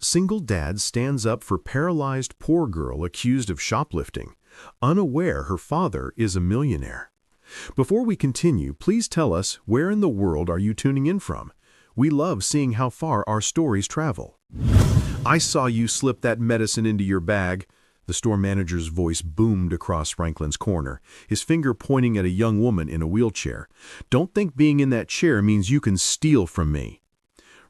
Single dad stands up for paralyzed poor girl accused of shoplifting, unaware her father is a millionaire. Before we continue, please tell us, where in the world are you tuning in from? We love seeing how far our stories travel. I saw you slip that medicine into your bag. The store manager's voice boomed across Franklin's corner, his finger pointing at a young woman in a wheelchair. Don't think being in that chair means you can steal from me.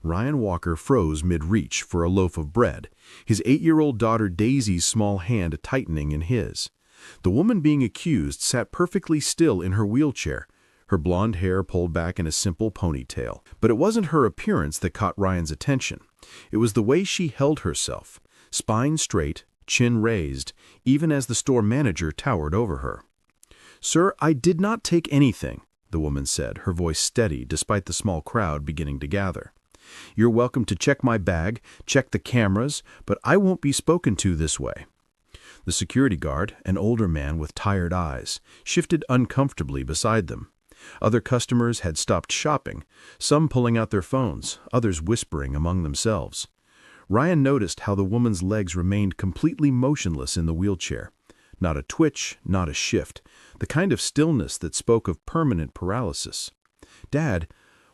Ryan Walker froze mid-reach for a loaf of bread, his 8-year-old daughter Daisy's small hand tightening in his. The woman being accused sat perfectly still in her wheelchair, her blonde hair pulled back in a simple ponytail. But it wasn't her appearance that caught Ryan's attention. It was the way she held herself, spine straight, chin raised, even as the store manager towered over her. "Sir, I did not take anything," the woman said, her voice steady despite the small crowd beginning to gather. "You're welcome to check my bag, check the cameras, but I won't be spoken to this way." The security guard, an older man with tired eyes, shifted uncomfortably beside them. Other customers had stopped shopping, some pulling out their phones, others whispering among themselves. Ryan noticed how the woman's legs remained completely motionless in the wheelchair. Not a twitch, not a shift, the kind of stillness that spoke of permanent paralysis. "Dad,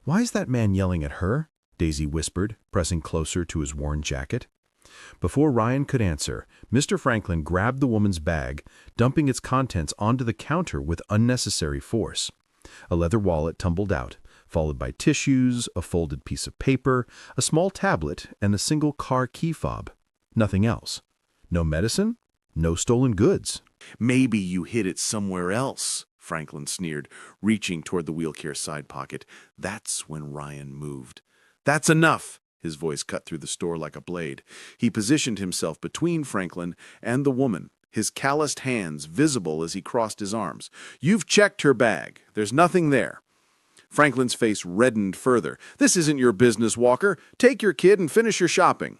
why is that man yelling at her?" Daisy whispered, pressing closer to his worn jacket. Before Ryan could answer, Mr. Franklin grabbed the woman's bag, dumping its contents onto the counter with unnecessary force. A leather wallet tumbled out, followed by tissues, a folded piece of paper, a small tablet, and a single car key fob. Nothing else. No medicine, no stolen goods. "Maybe you hid it somewhere else," Franklin sneered, reaching toward the wheelchair side pocket. That's when Ryan moved. "That's enough!" His voice cut through the store like a blade. He positioned himself between Franklin and the woman, his calloused hands visible as he crossed his arms. "You've checked her bag. There's nothing there." Franklin's face reddened further. "This isn't your business, Walker. Take your kid and finish your shopping."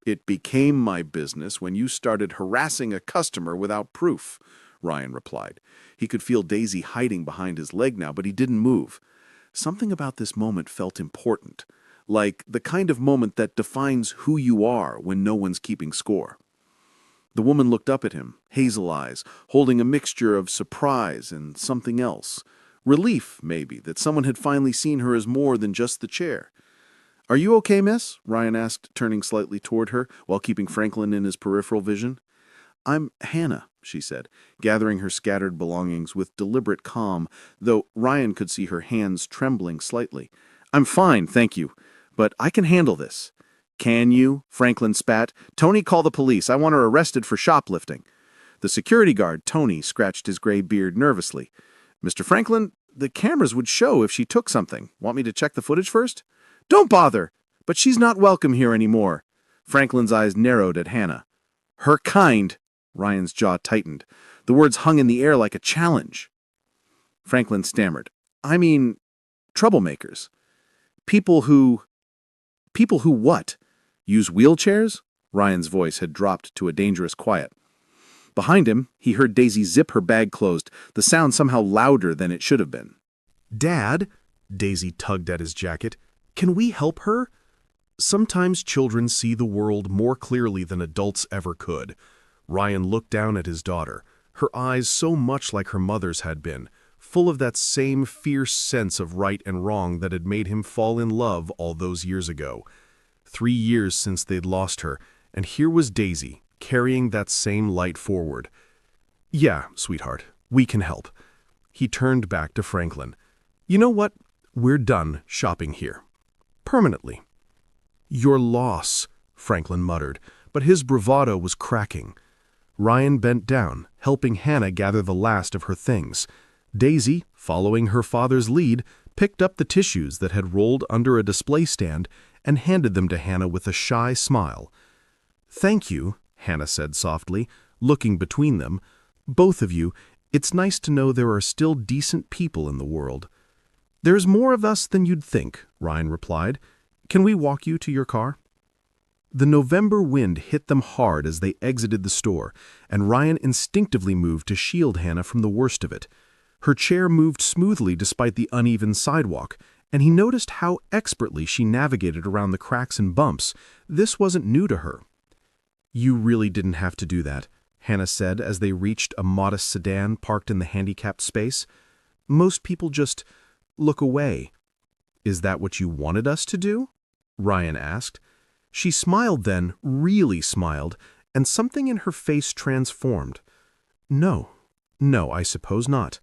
"It became my business when you started harassing a customer without proof," Ryan replied. He could feel Daisy hiding behind his leg now, but he didn't move. Something about this moment felt important, like the kind of moment that defines who you are when no one's keeping score. The woman looked up at him, hazel eyes, holding a mixture of surprise and something else. Relief, maybe, that someone had finally seen her as more than just the chair. "Are you okay, miss?" Ryan asked, turning slightly toward her while keeping Franklin in his peripheral vision. "I'm Hannah," she said, gathering her scattered belongings with deliberate calm, though Ryan could see her hands trembling slightly. "I'm fine, thank you, but I can handle this." "Can you?" Franklin spat. "Tony, call the police. I want her arrested for shoplifting." The security guard, Tony, scratched his gray beard nervously. "Mr. Franklin, the cameras would show if she took something. Want me to check the footage first?" "Don't bother! But she's not welcome here anymore." Franklin's eyes narrowed at Hannah. "Her kind." Ryan's jaw tightened. The words hung in the air like a challenge. Franklin stammered. "I mean, troublemakers. People who what? Use wheelchairs?" Ryan's voice had dropped to a dangerous quiet. Behind him, he heard Daisy zip her bag closed, the sound somehow louder than it should have been. "Dad," Daisy tugged at his jacket, "can we help her?" Sometimes children see the world more clearly than adults ever could. Ryan looked down at his daughter, her eyes so much like her mother's had been, full of that same fierce sense of right and wrong that had made him fall in love all those years ago. 3 years since they'd lost her, and here was Daisy, carrying that same light forward. "Yeah, sweetheart, we can help." He turned back to Franklin. "You know what? We're done shopping here. Permanently." "Your loss," Franklin muttered, but his bravado was cracking. Ryan bent down, helping Hannah gather the last of her things. Daisy, following her father's lead, picked up the tissues that had rolled under a display stand and handed them to Hannah with a shy smile. "Thank you," Hannah said softly, looking between them. "Both of you, it's nice to know there are still decent people in the world." "There's more of us than you'd think," Ryan replied. "Can we walk you to your car?" The November wind hit them hard as they exited the store, and Ryan instinctively moved to shield Hannah from the worst of it. Her chair moved smoothly despite the uneven sidewalk, and he noticed how expertly she navigated around the cracks and bumps. This wasn't new to her. "You really didn't have to do that," Hannah said as they reached a modest sedan parked in the handicapped space. "Most people just look away." "Is that what you wanted us to do?" Ryan asked. She smiled then, really smiled, and something in her face transformed. No, I suppose not."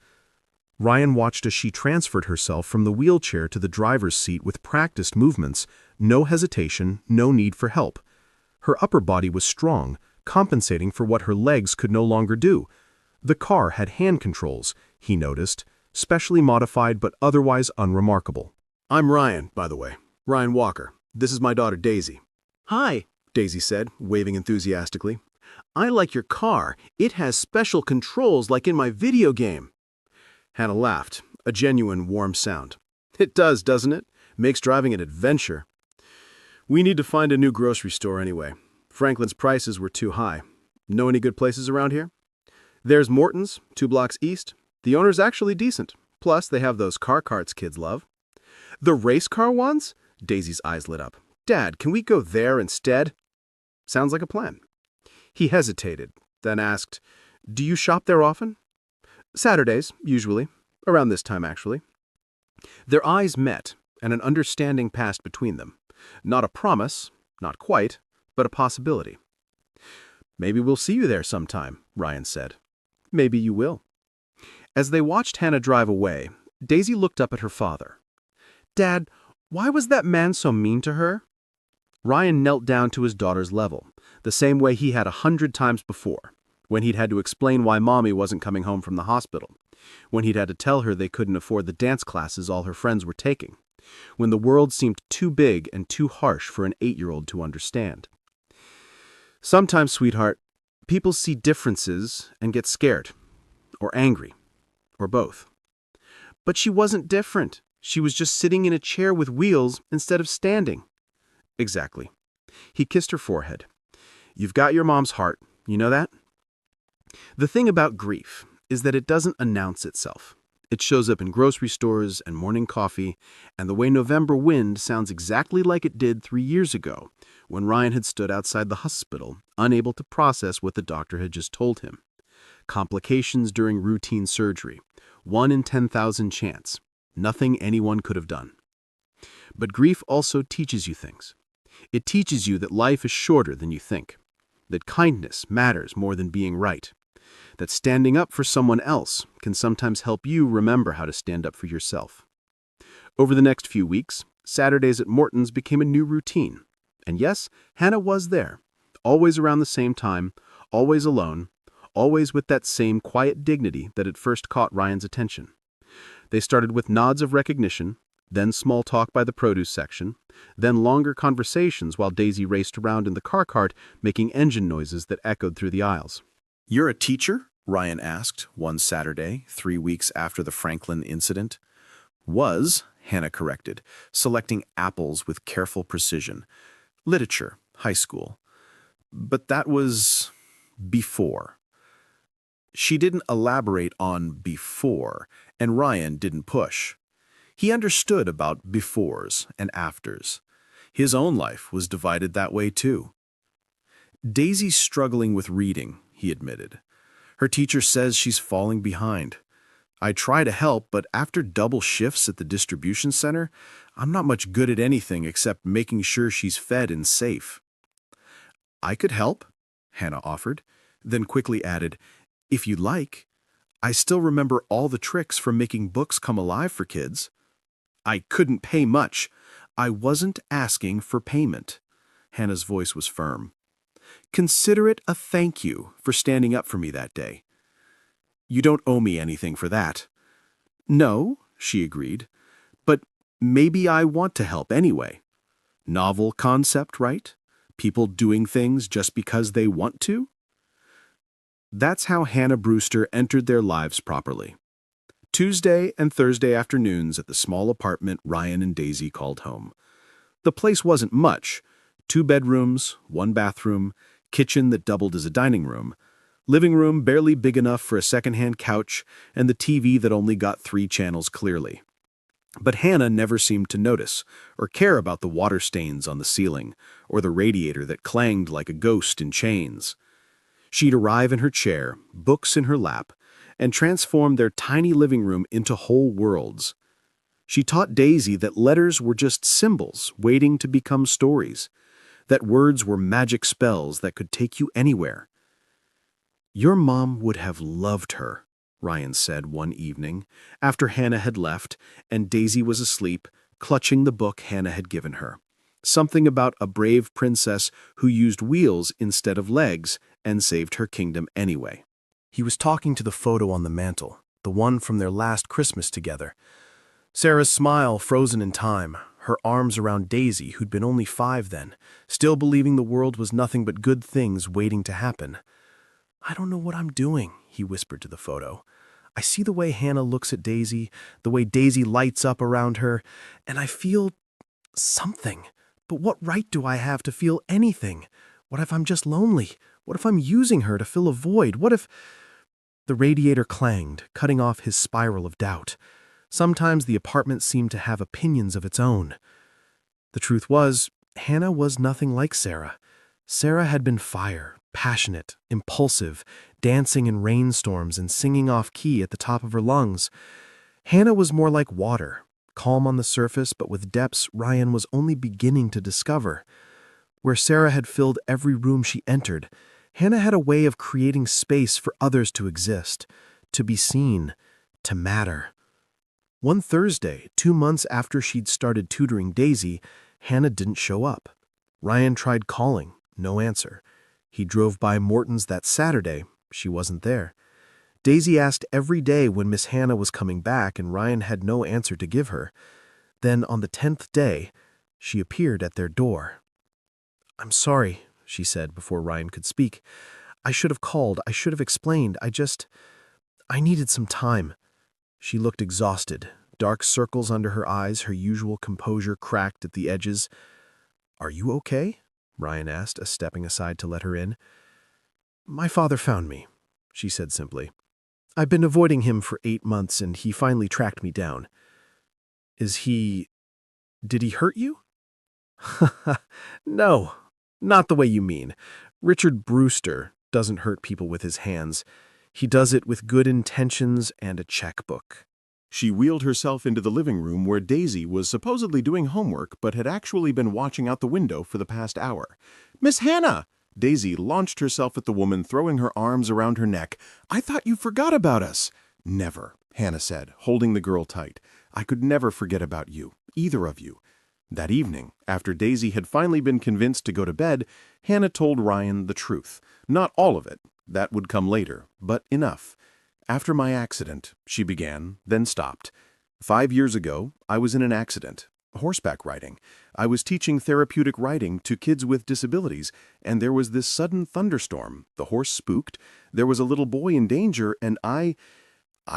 Ryan watched as she transferred herself from the wheelchair to the driver's seat with practiced movements, no hesitation, no need for help. Her upper body was strong, compensating for what her legs could no longer do. The car had hand controls, he noticed, specially modified but otherwise unremarkable. "I'm Ryan, by the way. Ryan Walker. This is my daughter, Daisy." "Hi," Daisy said, waving enthusiastically. "I like your car. It has special controls like in my video game." Hannah laughed, a genuine warm sound. "It does, doesn't it? Makes driving an adventure." "We need to find a new grocery store anyway. Franklin's prices were too high. Know any good places around here?" "There's Morton's, 2 blocks east. The owner's actually decent. Plus, they have those car carts kids love." "The race car ones?" Daisy's eyes lit up. "Dad, can we go there instead?" "Sounds like a plan." He hesitated, then asked, "Do you shop there often?" "Saturdays, usually. Around this time, actually." Their eyes met, and an understanding passed between them. Not a promise, not quite, but a possibility. "Maybe we'll see you there sometime," Ryan said. "Maybe you will." As they watched Hannah drive away, Daisy looked up at her father. "Dad, why was that man so mean to her?" Ryan knelt down to his daughter's level, the same way he had 100 times before, when he'd had to explain why Mommy wasn't coming home from the hospital, when he'd had to tell her they couldn't afford the dance classes all her friends were taking, when the world seemed too big and too harsh for an 8-year-old to understand. "Sometimes, sweetheart, people see differences and get scared, or angry, or both. But she wasn't different. She was just sitting in a chair with wheels instead of standing." "Exactly." He kissed her forehead. "You've got your mom's heart, you know that?" The thing about grief is that it doesn't announce itself. It shows up in grocery stores and morning coffee, and the way November wind sounds exactly like it did 3 years ago, when Ryan had stood outside the hospital, unable to process what the doctor had just told him. Complications during routine surgery, 1 in 10,000 chance, nothing anyone could have done. But grief also teaches you things. It teaches you that life is shorter than you think, that kindness matters more than being right, that standing up for someone else can sometimes help you remember how to stand up for yourself. Over the next few weeks, Saturdays at Morton's became a new routine. And yes, Hannah was there, always around the same time, always alone, always with that same quiet dignity that had first caught Ryan's attention. They started with nods of recognition, then small talk by the produce section, then longer conversations while Daisy raced around in the car cart making engine noises that echoed through the aisles. "You're a teacher?" Ryan asked one Saturday, 3 weeks after the Franklin incident. "Was," Hannah corrected, selecting apples with careful precision. "Literature, high school. But that was before." She didn't elaborate on before, and Ryan didn't push. He understood about befores and afters. His own life was divided that way too. "Daisy's struggling with reading," he admitted. "Her teacher says she's falling behind. I try to help, but after double shifts at the distribution center, I'm not much good at anything except making sure she's fed and safe." "I could help," Hannah offered, then quickly added, "If you'd like. I still remember all the tricks from making books come alive for kids." "I couldn't pay much." "I wasn't asking for payment." Hannah's voice was firm. "Consider it a thank you for standing up for me that day." "You don't owe me anything for that." "No," she agreed, "but maybe I want to help anyway. Novel concept, right? People doing things just because they want to?" That's how Hannah Brewster entered their lives properly. Tuesday and Thursday afternoons at the small apartment Ryan and Daisy called home. The place wasn't much. 2 bedrooms, 1 bathroom, kitchen that doubled as a dining room, living room barely big enough for a secondhand couch, and the TV that only got 3 channels clearly. But Hannah never seemed to notice or care about the water stains on the ceiling or the radiator that clanged like a ghost in chains. She'd arrive in her chair, books in her lap, and transform their tiny living room into whole worlds. She taught Daisy that letters were just symbols waiting to become stories, that words were magic spells that could take you anywhere. "Your mom would have loved her," Ryan said one evening, after Hannah had left and Daisy was asleep, clutching the book Hannah had given her. Something about a brave princess who used wheels instead of legs and saved her kingdom anyway. He was talking to the photo on the mantel, the one from their last Christmas together. Sarah's smile frozen in time, her arms around Daisy, who'd been only 5 then, still believing the world was nothing but good things waiting to happen. "I don't know what I'm doing," he whispered to the photo. "I see the way Hannah looks at Daisy, the way Daisy lights up around her, and I feel something. But what right do I have to feel anything? What if I'm just lonely? What if I'm using her to fill a void? What if—" The radiator clanged, cutting off his spiral of doubt. Sometimes the apartment seemed to have opinions of its own. The truth was, Hannah was nothing like Sarah. Sarah had been fire, passionate, impulsive, dancing in rainstorms and singing off-key at the top of her lungs. Hannah was more like water, calm on the surface but with depths Ryan was only beginning to discover. Where Sarah had filled every room she entered, Hannah had a way of creating space for others to exist, to be seen, to matter. One Thursday, 2 months after she'd started tutoring Daisy, Hannah didn't show up. Ryan tried calling, no answer. He drove by Morton's that Saturday. She wasn't there. Daisy asked every day when Miss Hannah was coming back, and Ryan had no answer to give her. Then, on the 10th day, she appeared at their door. "I'm sorry," she said before Ryan could speak. "I should have called. I should have explained. I needed some time." She looked exhausted, dark circles under her eyes, her usual composure cracked at the edges. "Are you okay?" Ryan asked, stepping aside to let her in. "My father found me," she said simply. "I've been avoiding him for 8 months, and he finally tracked me down." Did he hurt you?" "No, not the way you mean. Richard Brewster doesn't hurt people with his hands. He does it with good intentions and a checkbook." She wheeled herself into the living room where Daisy was supposedly doing homework but had actually been watching out the window for the past hour. "Miss Hannah!" Daisy launched herself at the woman, throwing her arms around her neck. "I thought you forgot about us." "Never," Hannah said, holding the girl tight. "I could never forget about you, either of you." That evening, after Daisy had finally been convinced to go to bed, Hannah told Ryan the truth. Not all of it. That would come later, but enough. "After my accident," she began, then stopped. 5 years ago, I was in an accident, horseback riding. I was teaching therapeutic riding to kids with disabilities, and there was this sudden thunderstorm. The horse spooked. There was a little boy in danger, and I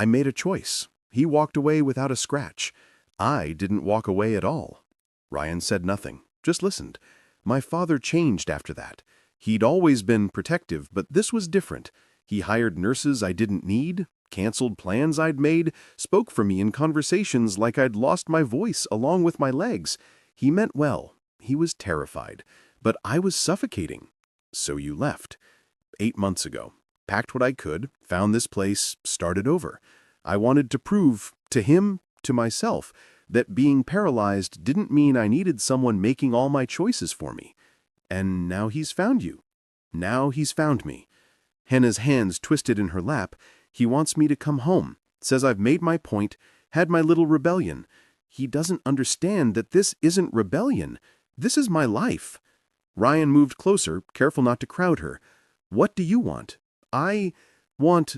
made a choice. He walked away without a scratch. I didn't walk away at all." Ryan said nothing, just listened. "My father changed after that. He'd always been protective, but this was different. He hired nurses I didn't need, canceled plans I'd made, spoke for me in conversations like I'd lost my voice along with my legs. He meant well. He was terrified. But I was suffocating. So you left. 8 months ago. Packed what I could, found this place, started over. I wanted to prove, to him, to myself, that being paralyzed didn't mean I needed someone making all my choices for me. And now he's found you. Now he's found me." Hannah's hands twisted in her lap. "He wants me to come home. Says I've made my point, had my little rebellion. He doesn't understand that this isn't rebellion. This is my life." Ryan moved closer, careful not to crowd her. "What do you want?" "I want—"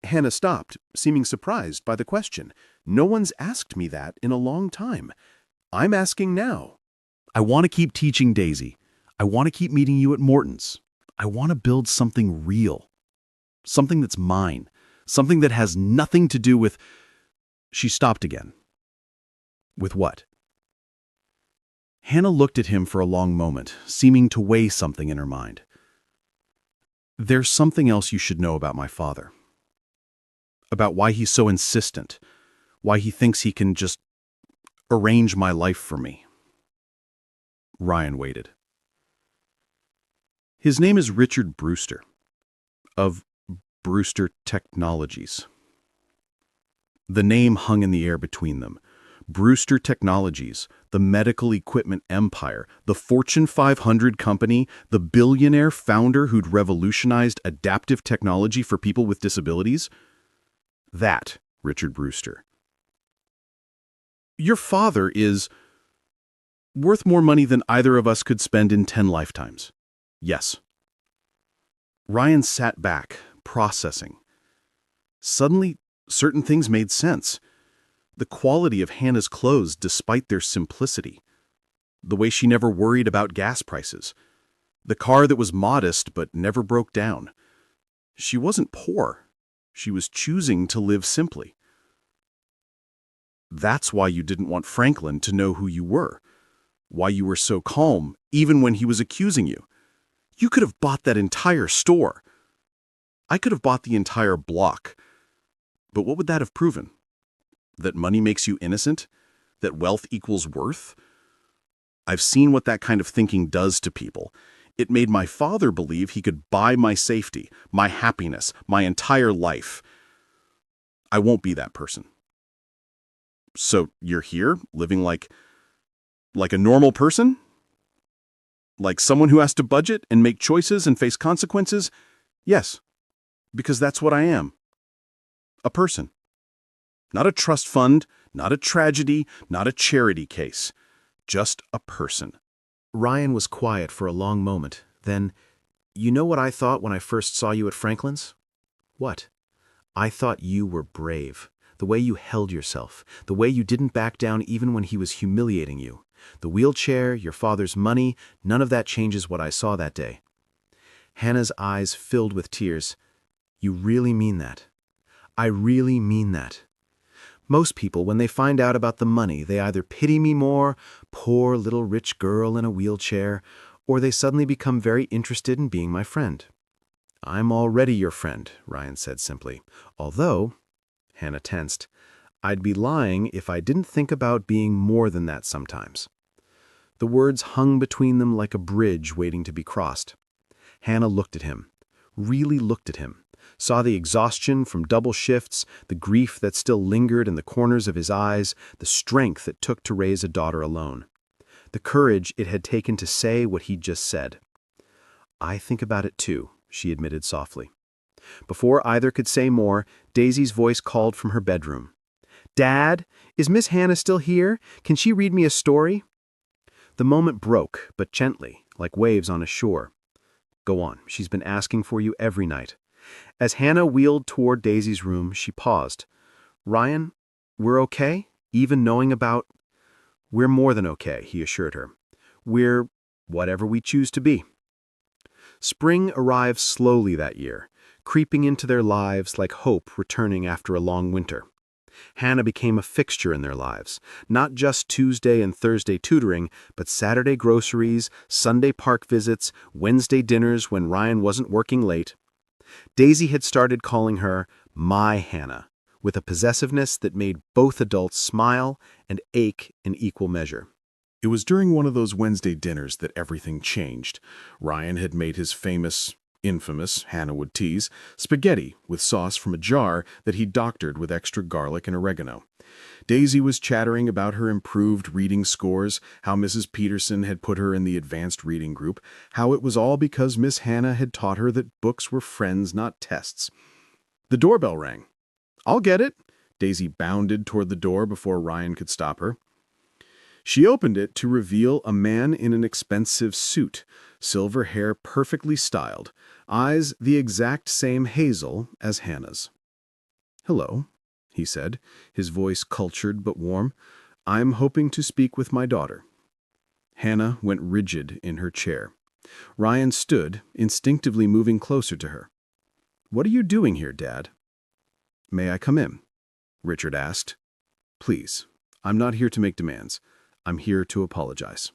Hannah stopped, seeming surprised by the question. "No one's asked me that in a long time. I'm asking now." "I want to keep teaching Daisy. I want to keep meeting you at Morton's. I want to build something real. Something that's mine. Something that has nothing to do with—" She stopped again. "With what?" Hannah looked at him for a long moment, seeming to weigh something in her mind. "There's something else you should know about my father. About why he's so insistent. Why he thinks he can just Arrange my life for me." Ryan waited. His name is Richard Brewster, of Brewster Technologies. The name hung in the air between them. Brewster Technologies, the medical equipment empire, the Fortune 500 company, the billionaire founder who'd revolutionized adaptive technology for people with disabilities. That, Richard Brewster. Your father is worth more money than either of us could spend in 10 lifetimes. Yes. Ryan sat back, processing. Suddenly, certain things made sense. The quality of Hannah's clothes despite their simplicity. The way she never worried about gas prices. The car that was modest but never broke down. She wasn't poor. She was choosing to live simply. That's why you didn't want Franklin to know who you were. Why you were so calm, even when he was accusing you. You could have bought that entire store. I could have bought the entire block. But what would that have proven? That money makes you innocent? That wealth equals worth? I've seen what that kind of thinking does to people. It made my father believe he could buy my safety, my happiness, my entire life. I won't be that person. So you're here, living like a normal person? Like someone who has to budget and make choices and face consequences? Yes, because that's what I am. A person. Not a trust fund, not a tragedy, not a charity case. Just a person. Ryan was quiet for a long moment. Then, "You know what I thought when I first saw you at Franklin's?" "What?" "I thought you were brave. The way you held yourself. The way you didn't back down even when he was humiliating you. The wheelchair, your father's money, none of that changes what I saw that day." Hannah's eyes filled with tears. "You really mean that?" "I really mean that. Most people, when they find out about the money, they either pity me more, poor little rich girl in a wheelchair, or they suddenly become very interested in being my friend." "I'm already your friend," Ryan said simply. "Although," Hannah tensed, "I'd be lying if I didn't think about being more than that sometimes." The words hung between them like a bridge waiting to be crossed. Hannah looked at him, really looked at him. Saw the exhaustion from double shifts, the grief that still lingered in the corners of his eyes, the strength it took to raise a daughter alone. The courage it had taken to say what he'd just said. "I think about it too," she admitted softly. Before either could say more, Daisy's voice called from her bedroom. "Dad, is Miss Hannah still here? Can she read me a story?" The moment broke, but gently, like waves on a shore. "Go on, she's been asking for you every night." As Hannah wheeled toward Daisy's room, she paused. "Ryan, we're okay, even knowing about—" "We're more than okay," he assured her. "We're whatever we choose to be." Spring arrived slowly that year, creeping into their lives like hope returning after a long winter. Hannah became a fixture in their lives, not just Tuesday and Thursday tutoring, but Saturday groceries, Sunday park visits, Wednesday dinners when Ryan wasn't working late. Daisy had started calling her "my Hannah," with a possessiveness that made both adults smile and ache in equal measure. It was during one of those Wednesday dinners that everything changed. Ryan had made his infamous, Hannah would tease, spaghetti with sauce from a jar that he doctored with extra garlic and oregano. Daisy was chattering about her improved reading scores, how Mrs. Peterson had put her in the advanced reading group, how it was all because Miss Hannah had taught her that books were friends, not tests. The doorbell rang. "I'll get it." Daisy bounded toward the door before Ryan could stop her. She opened it to reveal a man in an expensive suit, silver hair perfectly styled, eyes the exact same hazel as Hannah's. "Hello," he said, his voice cultured but warm. "I'm hoping to speak with my daughter." Hannah went rigid in her chair. Ryan stood, instinctively moving closer to her. "What are you doing here, Dad?" "May I come in?" Richard asked. "Please, I'm not here to make demands. I'm here to apologize."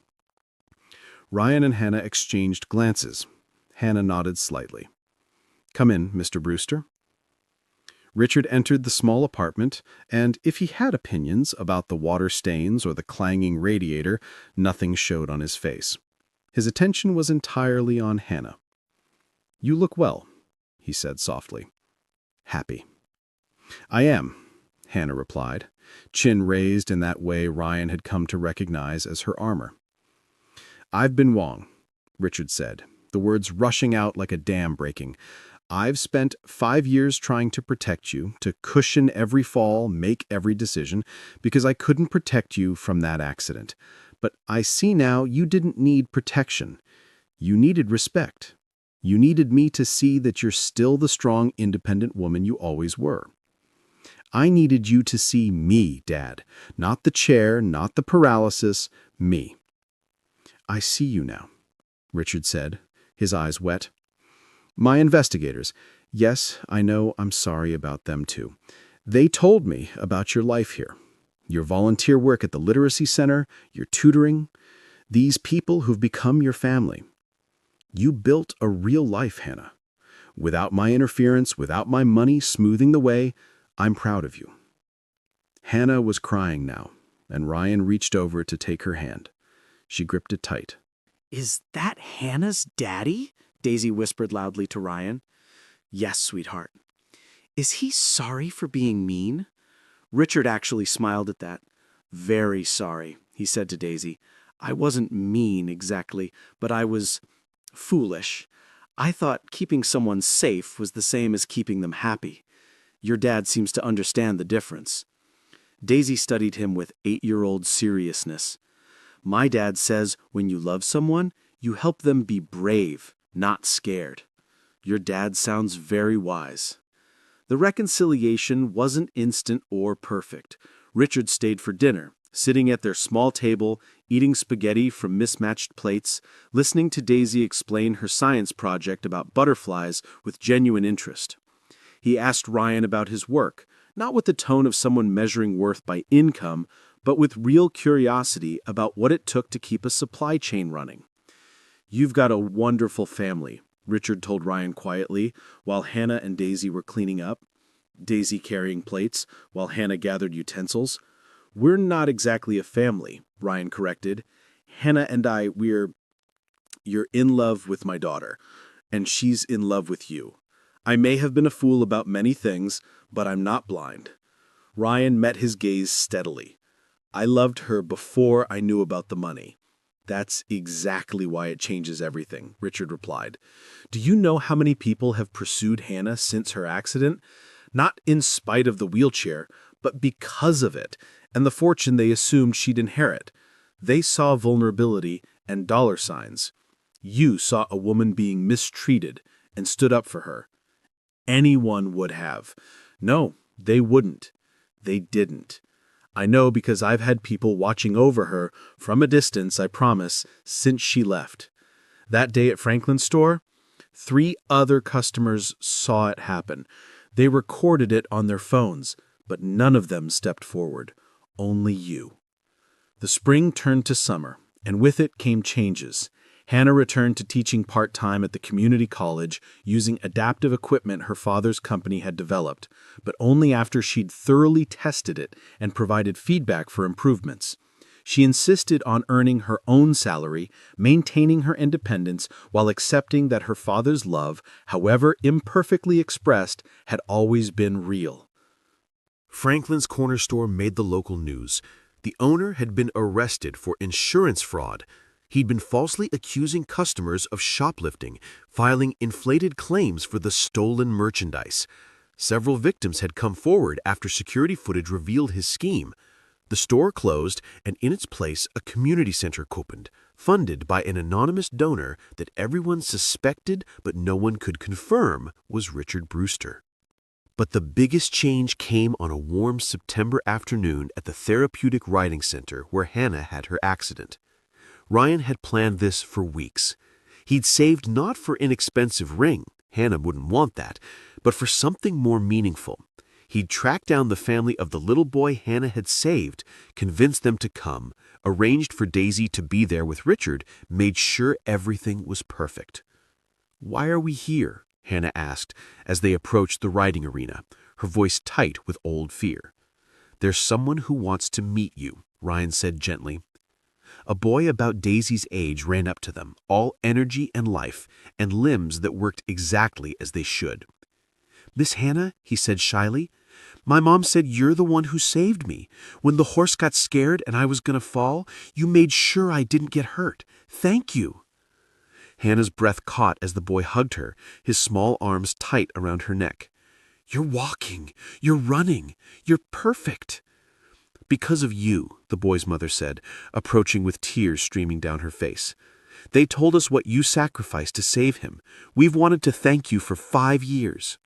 Ryan and Hannah exchanged glances. Hannah nodded slightly. "Come in, Mr. Brewster." Richard entered the small apartment, and if he had opinions about the water stains or the clanging radiator, nothing showed on his face. His attention was entirely on Hannah. "You look well," he said softly. "Happy." "I am," Hannah replied, chin raised in that way Ryan had come to recognize as her armor. "I've been wrong," Richard said, the words rushing out like a dam breaking. "I've spent 5 years trying to protect you, to cushion every fall, make every decision, because I couldn't protect you from that accident. But I see now you didn't need protection. You needed respect. You needed me to see that you're still the strong, independent woman you always were. I needed you to see me, Dad. Not the chair, not the paralysis, me." "I see you now," Richard said, his eyes wet. "My investigators. Yes, I know, I'm sorry about them too. They told me about your life here. Your volunteer work at the literacy center, your tutoring. These people who've become your family. You built a real life, Hannah. Without my interference, without my money smoothing the way, I'm proud of you." Hannah was crying now, and Ryan reached over to take her hand. She gripped it tight. "Is that Hannah's daddy?" Daisy whispered loudly to Ryan. "Yes, sweetheart." "Is he sorry for being mean?" Richard actually smiled at that. "Very sorry," he said to Daisy. "I wasn't mean exactly, but I was foolish. I thought keeping someone safe was the same as keeping them happy. Your dad seems to understand the difference." Daisy studied him with 8-year-old seriousness. "My dad says when you love someone, you help them be brave, not scared. Your dad sounds very wise." The reconciliation wasn't instant or perfect. Richard stayed for dinner, sitting at their small table, eating spaghetti from mismatched plates, listening to Daisy explain her science project about butterflies with genuine interest. He asked Ryan about his work, not with the tone of someone measuring worth by income, but with real curiosity about what it took to keep a supply chain running. "You've got a wonderful family," Richard told Ryan quietly, while Hannah and Daisy were cleaning up, Daisy carrying plates, while Hannah gathered utensils. "We're not exactly a family," Ryan corrected. "Hannah and you're in love with my daughter, and she's in love with you. I may have been a fool about many things, but I'm not blind." Ryan met his gaze steadily. "I loved her before I knew about the money." "That's exactly why it changes everything," Richard replied. "Do you know how many people have pursued Hannah since her accident? Not in spite of the wheelchair, but because of it, and the fortune they assumed she'd inherit. They saw vulnerability and dollar signs. You saw a woman being mistreated and stood up for her. Anyone would have. No, they wouldn't. They didn't. I know because I've had people watching over her, from a distance, I promise, since she left. That day at Franklin's store, 3 other customers saw it happen. They recorded it on their phones, but none of them stepped forward. Only you." The spring turned to summer, and with it came changes. Hannah returned to teaching part-time at the community college using adaptive equipment her father's company had developed, but only after she'd thoroughly tested it and provided feedback for improvements. She insisted on earning her own salary, maintaining her independence while accepting that her father's love, however imperfectly expressed, had always been real. Franklin's corner store made the local news. The owner had been arrested for insurance fraud. He'd been falsely accusing customers of shoplifting, filing inflated claims for the stolen merchandise. Several victims had come forward after security footage revealed his scheme. The store closed, and in its place a community center opened, funded by an anonymous donor that everyone suspected but no one could confirm was Richard Brewster. But the biggest change came on a warm September afternoon at the Therapeutic Riding Center where Hannah had her accident. Ryan had planned this for weeks. He'd saved not for an inexpensive ring, Hannah wouldn't want that, but for something more meaningful. He'd tracked down the family of the little boy Hannah had saved, convinced them to come, arranged for Daisy to be there with Richard, made sure everything was perfect. "Why are we here?" Hannah asked as they approached the riding arena. her voice tight with old fear. "There's someone who wants to meet you," Ryan said gently. A boy about Daisy's age ran up to them, all energy and life, and limbs that worked exactly as they should. "Miss Hannah," he said shyly, "my mom said you're the one who saved me. When the horse got scared and I was going to fall, you made sure I didn't get hurt. Thank you." Hannah's breath caught as the boy hugged her, his small arms tight around her neck. "You're walking. You're running. You're perfect." "Because of you," the boy's mother said, approaching with tears streaming down her face. "They told us what you sacrificed to save him. We've wanted to thank you for 5 years."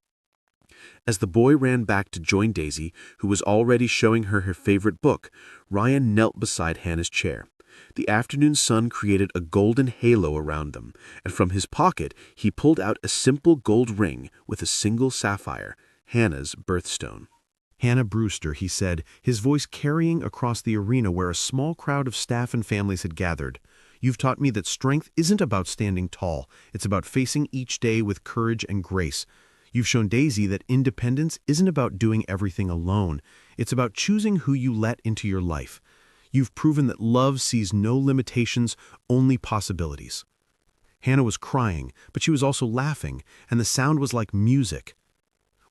As the boy ran back to join Daisy, who was already showing her her favorite book, Ryan knelt beside Hannah's chair. The afternoon sun created a golden halo around them, and from his pocket he pulled out a simple gold ring with a single sapphire, Hannah's birthstone. "Hannah Brewster," he said, his voice carrying across the arena where a small crowd of staff and families had gathered. "You've taught me that strength isn't about standing tall. It's about facing each day with courage and grace. You've shown Daisy that independence isn't about doing everything alone. It's about choosing who you let into your life. You've proven that love sees no limitations, only possibilities." Hannah was crying, but she was also laughing, and the sound was like music.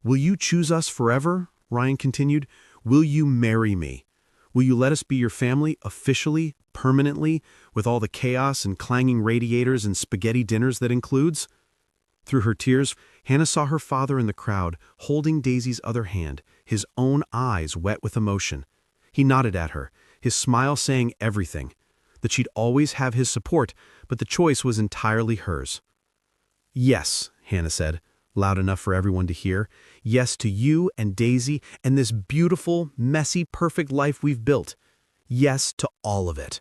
"Will you choose us forever?" Ryan continued. "Will you marry me? Will you let us be your family officially, permanently, with all the chaos and clanging radiators and spaghetti dinners that includes?" Through her tears, Hannah saw her father in the crowd, holding Daisy's other hand, his own eyes wet with emotion. He nodded at her, his smile saying everything, that she'd always have his support, but the choice was entirely hers. "Yes," Hannah said, loud enough for everyone to hear. "Yes to you and Daisy and this beautiful, messy, perfect life we've built. Yes to all of it."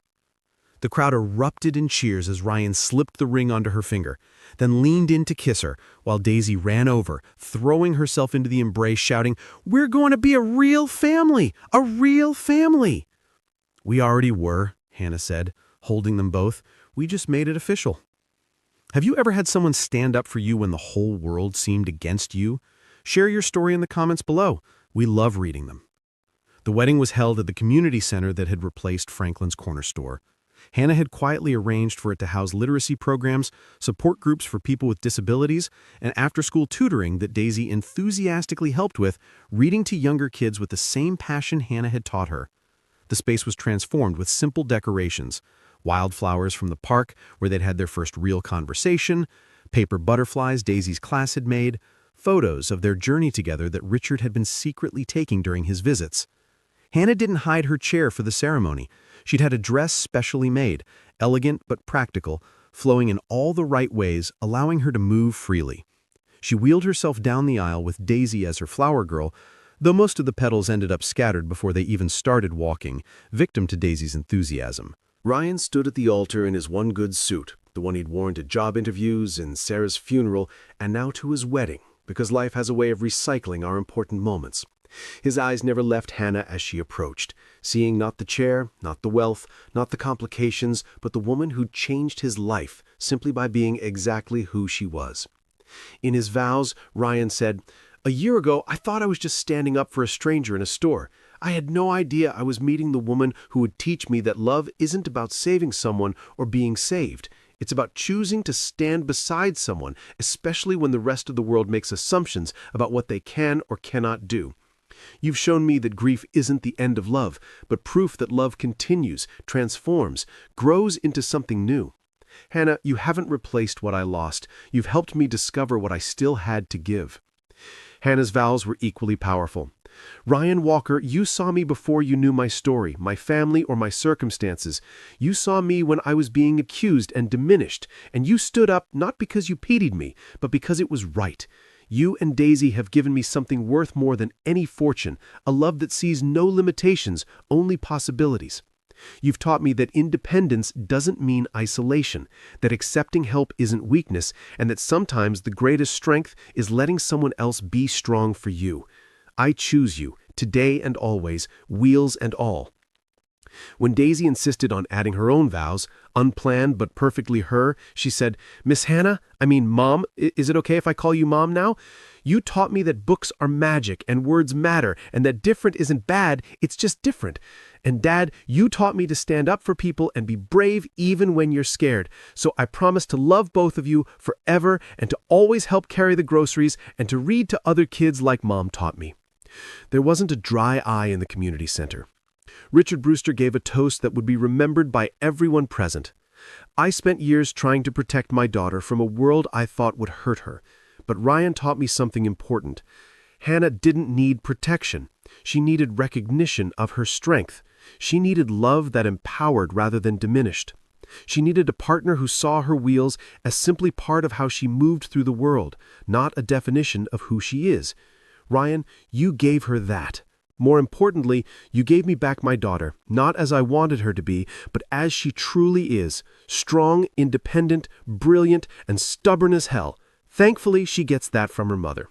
The crowd erupted in cheers as Ryan slipped the ring onto her finger, then leaned in to kiss her, while Daisy ran over, throwing herself into the embrace, shouting, "We're going to be a real family! A real family!" "We already were," Hannah said, holding them both. "We just made it official." Have you ever had someone stand up for you when the whole world seemed against you? Share your story in the comments below. We love reading them. The wedding was held at the community center that had replaced Franklin's corner store. Hannah had quietly arranged for it to house literacy programs, support groups for people with disabilities, and after-school tutoring that Daisy enthusiastically helped with, reading to younger kids with the same passion Hannah had taught her. The space was transformed with simple decorations, wildflowers from the park where they'd had their first real conversation, paper butterflies Daisy's class had made, photos of their journey together that Richard had been secretly taking during his visits. Hannah didn't hide her chair for the ceremony. She'd had a dress specially made, elegant but practical, flowing in all the right ways, allowing her to move freely. She wheeled herself down the aisle with Daisy as her flower girl, though most of the petals ended up scattered before they even started walking, victim to Daisy's enthusiasm. Ryan stood at the altar in his one good suit, the one he'd worn to job interviews and Sarah's funeral, and now to his wedding, because life has a way of recycling our important moments. His eyes never left Hannah as she approached, seeing not the chair, not the wealth, not the complications, but the woman who'd changed his life simply by being exactly who she was. In his vows, Ryan said, "A year ago, I thought I was just standing up for a stranger in a store. I had no idea I was meeting the woman who would teach me that love isn't about saving someone or being saved. It's about choosing to stand beside someone, especially when the rest of the world makes assumptions about what they can or cannot do. You've shown me that grief isn't the end of love, but proof that love continues, transforms, grows into something new. Hannah, you haven't replaced what I lost. You've helped me discover what I still had to give." Hannah's vows were equally powerful. "Ryan Walker, you saw me before you knew my story, my family, or my circumstances. You saw me when I was being accused and diminished, and you stood up not because you pitied me, but because it was right. You and Daisy have given me something worth more than any fortune, a love that sees no limitations, only possibilities. You've taught me that independence doesn't mean isolation, that accepting help isn't weakness, and that sometimes the greatest strength is letting someone else be strong for you. I choose you, today and always, wheels and all." When Daisy insisted on adding her own vows, unplanned but perfectly her, she said, "Miss Hannah, Mom, is it okay if I call you Mom now? You taught me that books are magic and words matter and that different isn't bad, it's just different. And Dad, you taught me to stand up for people and be brave even when you're scared. So I promise to love both of you forever and to always help carry the groceries and to read to other kids like Mom taught me." There wasn't a dry eye in the community center. Richard Brewster gave a toast that would be remembered by everyone present. "I spent years trying to protect my daughter from a world I thought would hurt her. But Ryan taught me something important. Hannah didn't need protection. She needed recognition of her strength. She needed love that empowered rather than diminished. She needed a partner who saw her wheels as simply part of how she moved through the world, not a definition of who she is. Ryan, you gave her that. More importantly, you gave me back my daughter, not as I wanted her to be, but as she truly is, strong, independent, brilliant, and stubborn as hell. Thankfully, she gets that from her mother."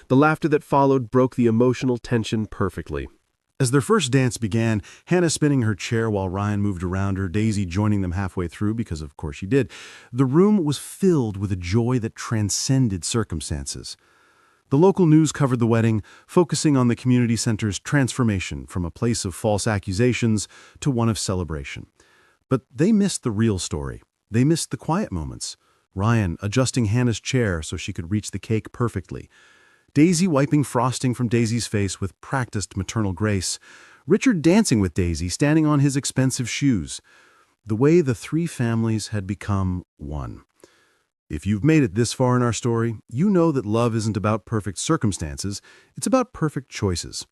The laughter that followed broke the emotional tension perfectly. As their first dance began, Hannah spinning her chair while Ryan moved around her, Daisy joining them halfway through, because of course she did, the room was filled with a joy that transcended circumstances. The local news covered the wedding, focusing on the community center's transformation from a place of false accusations to one of celebration. But they missed the real story. They missed the quiet moments. Ryan adjusting Hannah's chair so she could reach the cake perfectly. Daisy wiping frosting from Daisy's face with practiced maternal grace. Richard dancing with Daisy, standing on his expensive shoes. The way the three families had become one. If you've made it this far in our story, you know that love isn't about perfect circumstances, it's about perfect choices.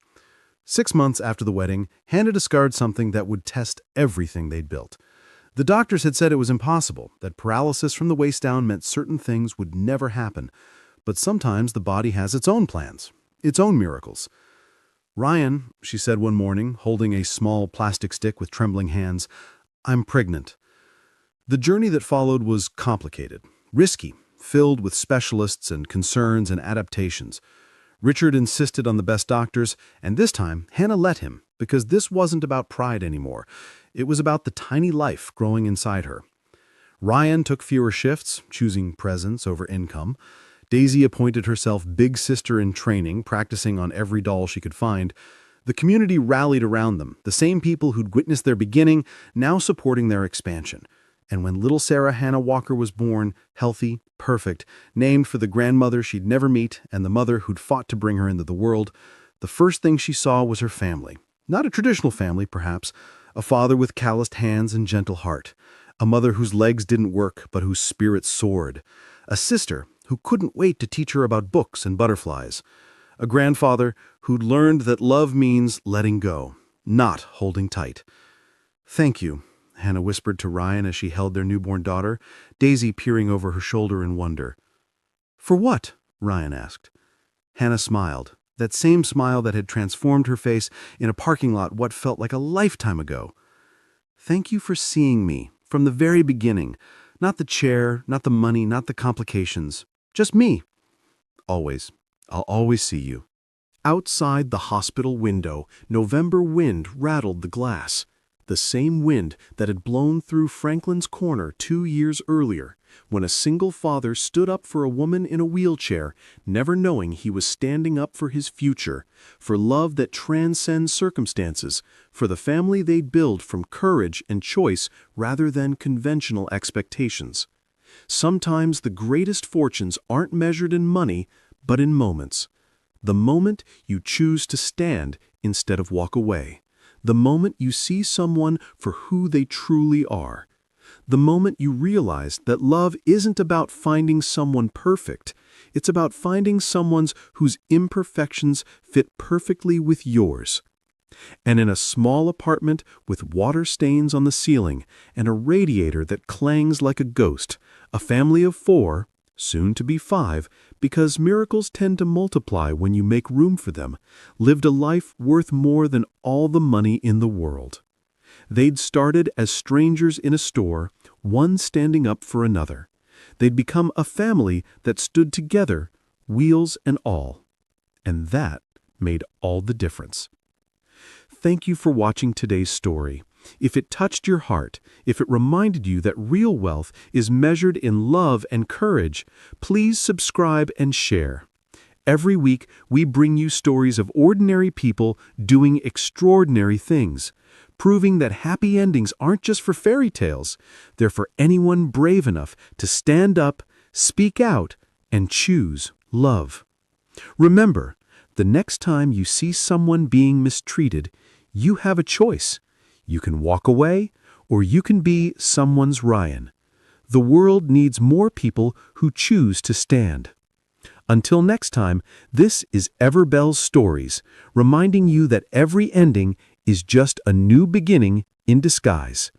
6 months after the wedding, Hannah discovered something that would test everything they'd built. The doctors had said it was impossible, that paralysis from the waist down meant certain things would never happen. But sometimes the body has its own plans, its own miracles. "Ryan," she said one morning, holding a small plastic stick with trembling hands, "I'm pregnant." The journey that followed was complicated, risky, filled with specialists and concerns and adaptations. Richard insisted on the best doctors, and this time Hannah let him, because this wasn't about pride anymore. It was about the tiny life growing inside her. Ryan took fewer shifts, choosing presence over income. Daisy appointed herself big sister in training, practicing on every doll she could find. The community rallied around them, the same people who'd witnessed their beginning, now supporting their expansion. And when little Sarah Hannah Walker was born, healthy, perfect, named for the grandmother she'd never meet and the mother who'd fought to bring her into the world, the first thing she saw was her family. Not a traditional family, perhaps, a father with calloused hands and gentle heart, a mother whose legs didn't work but whose spirit soared, a sister who couldn't wait to teach her about books and butterflies, a grandfather who'd learned that love means letting go, not holding tight. "Thank you," Hannah whispered to Ryan as she held their newborn daughter, Daisy peering over her shoulder in wonder. "For what?" Ryan asked. Hannah smiled, that same smile that had transformed her face in a parking lot what felt like a lifetime ago. "Thank you for seeing me, from the very beginning. Not the chair, not the money, not the complications. Just me. Always. I'll always see you." Outside the hospital window, November wind rattled the glass. The same wind that had blown through Franklin's corner 2 years earlier, when a single father stood up for a woman in a wheelchair, never knowing he was standing up for his future, for love that transcends circumstances, for the family they'd build from courage and choice rather than conventional expectations. Sometimes the greatest fortunes aren't measured in money, but in moments. The moment you choose to stand instead of walk away. The moment you see someone for who they truly are. The moment you realize that love isn't about finding someone perfect. It's about finding someone whose imperfections fit perfectly with yours. And in a small apartment with water stains on the ceiling and a radiator that clangs like a ghost, a family of 4, soon to be 5, because miracles tend to multiply when you make room for them, lived a life worth more than all the money in the world. They'd started as strangers in a store, one standing up for another. They'd become a family that stood together, wheels and all. And that made all the difference. Thank you for watching today's story. If it touched your heart, if it reminded you that real wealth is measured in love and courage, please subscribe and share. Every week, we bring you stories of ordinary people doing extraordinary things, proving that happy endings aren't just for fairy tales, they're for anyone brave enough to stand up, speak out, and choose love. Remember, the next time you see someone being mistreated, you have a choice. You can walk away, or you can be someone's Ryan. The world needs more people who choose to stand. Until next time, this is Everbell's Stories, reminding you that every ending is just a new beginning in disguise.